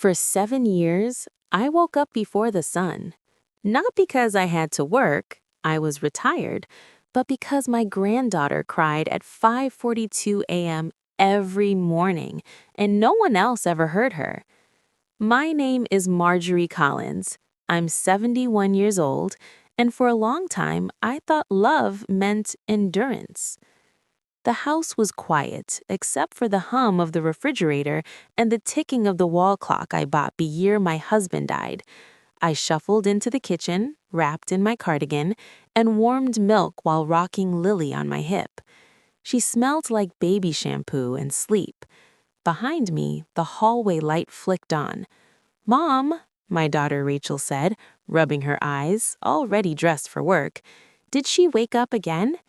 For 7 years, I woke up before the sun. Not because I had to work, I was retired, but because my granddaughter cried at 5:42 a.m. every morning, and no one else ever heard her. My name is Marjorie Collins. I'm 71 years old, and for a long time, I thought love meant endurance. The house was quiet, except for the hum of the refrigerator and the ticking of the wall clock I bought the year my husband died. I shuffled into the kitchen, wrapped in my cardigan, and warmed milk while rocking Lily on my hip. She smelled like baby shampoo and sleep. Behind me, the hallway light flicked on. "Mom," my daughter Rachel said, rubbing her eyes, already dressed for work. "Did she wake up again?"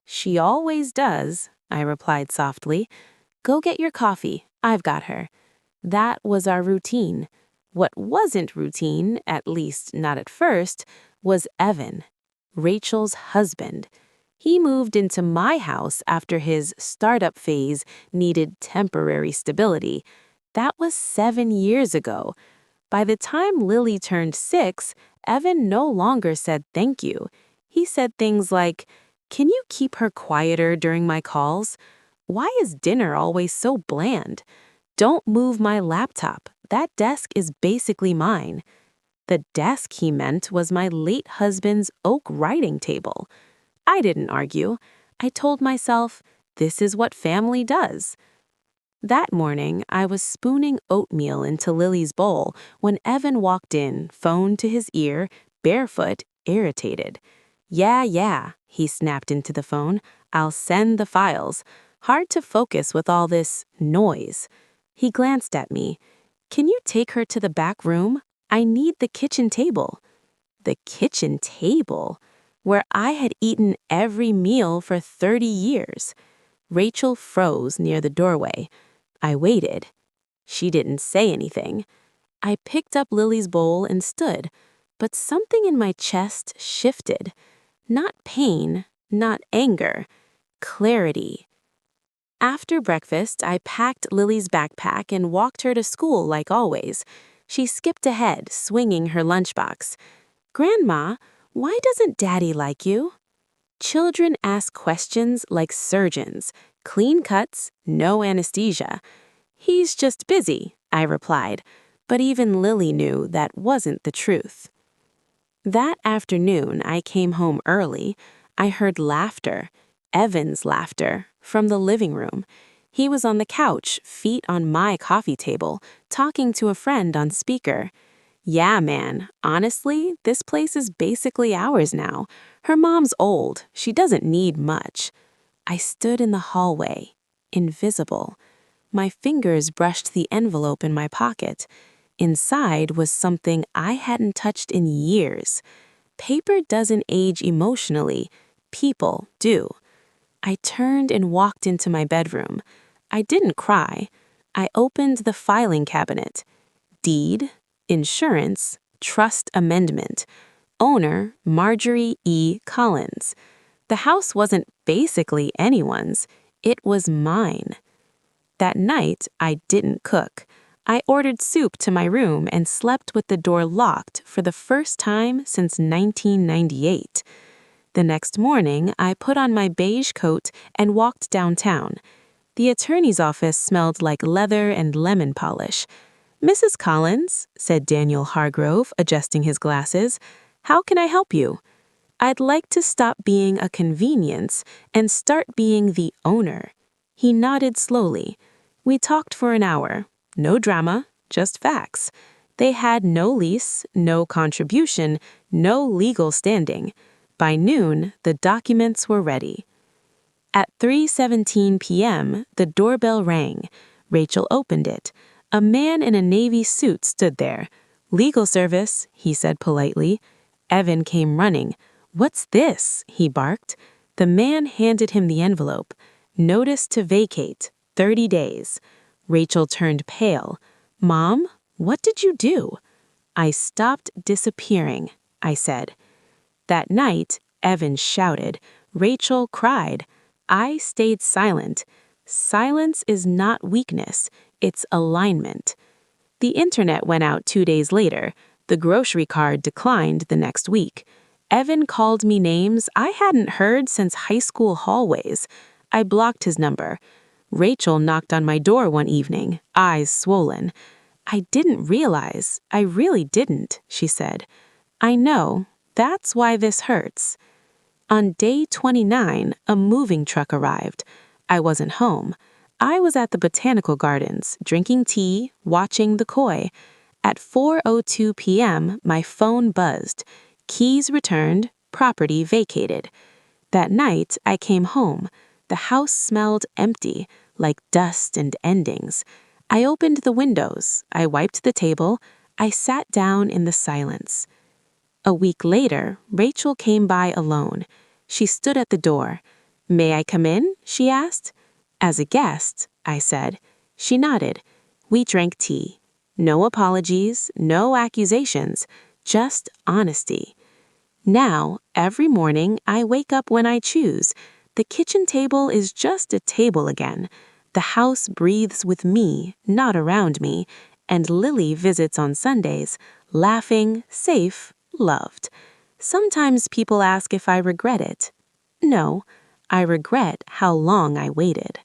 "She always does," I replied softly. "Go get your coffee. I've got her." That was our routine. What wasn't routine, at least not at first, was Evan, Rachel's husband. He moved into my house after his startup phase needed temporary stability. That was 7 years ago. By the time Lily turned 6, Evan no longer said thank you. He said things like, "Can you keep her quieter during my calls? Why is dinner always so bland? Don't move my laptop. That desk is basically mine." The desk he meant was my late husband's oak writing table. I didn't argue. I told myself, this is what family does. That morning, I was spooning oatmeal into Lily's bowl when Evan walked in, phone to his ear, barefoot, irritated. Yeah, he snapped into the phone. "I'll send the files." Hard to focus with all this noise. He glanced at me. "Can you take her to the back room? I need the kitchen table." The kitchen table? Where I had eaten every meal for 30 years. Rachel froze near the doorway. I waited. She didn't say anything. I picked up Lily's bowl and stood, but something in my chest shifted. Not pain, not anger, clarity. After breakfast, I packed Lily's backpack and walked her to school like always. She skipped ahead, swinging her lunchbox. "Grandma, why doesn't Daddy like you?" Children ask questions like surgeons. Clean cuts, no anesthesia. "He's just busy," I replied, but even Lily knew that wasn't the truth. That afternoon, I came home early. I heard laughter, Evan's laughter, from the living room. He was on the couch, feet on my coffee table, talking to a friend on speaker. "Yeah, man, honestly, this place is basically ours now. Her mom's old. She doesn't need much." I stood in the hallway, invisible. My fingers brushed the envelope in my pocket. Inside was something I hadn't touched in years. Paper doesn't age emotionally. People do. I turned and walked into my bedroom. I didn't cry. I opened the filing cabinet. Deed, insurance, trust amendment. Owner, Marjorie E. Collins. The house wasn't basically anyone's. It was mine. That night, I didn't cook. I ordered soup to my room and slept with the door locked for the first time since 1998. The next morning, I put on my beige coat and walked downtown. The attorney's office smelled like leather and lemon polish. "Mrs. Collins," said Daniel Hargrove, adjusting his glasses, "how can I help you?" "I'd like to stop being a convenience and start being the owner." He nodded slowly. We talked for an hour. No drama, just facts. They had no lease, no contribution, no legal standing. By noon, the documents were ready. At 3:17 p.m., the doorbell rang. Rachel opened it. A man in a navy suit stood there. "Legal service," he said politely. Evan came running. "What's this?" he barked. The man handed him the envelope. "Notice to vacate, 30 days. Rachel turned pale. "Mom, what did you do?" "I stopped disappearing," I said. That night, Evan shouted. Rachel cried. I stayed silent. Silence is not weakness, it's alignment. The internet went out 2 days later. The grocery card declined the next week. Evan called me names I hadn't heard since high school hallways. I blocked his number. Rachel knocked on my door one evening, eyes swollen. I didn't realize. I really didn't, she said. I know. That's why this hurts. On day 29, a moving truck arrived. I wasn't home. I was at the botanical gardens, drinking tea, watching the koi. At 4:02 p.m., my phone buzzed. Keys returned, property vacated. That night, I came home. The house smelled empty, like dust and endings. I opened the windows. I wiped the table. I sat down in the silence. A week later, Rachel came by alone. She stood at the door. "May I come in?" she asked. "As a guest," I said. She nodded. We drank tea. No apologies, no accusations, just honesty. Now, every morning, I wake up when I choose. The kitchen table is just a table again. The house breathes with me, not around me, and Lily visits on Sundays, laughing, safe, loved. Sometimes people ask if I regret it. No, I regret how long I waited.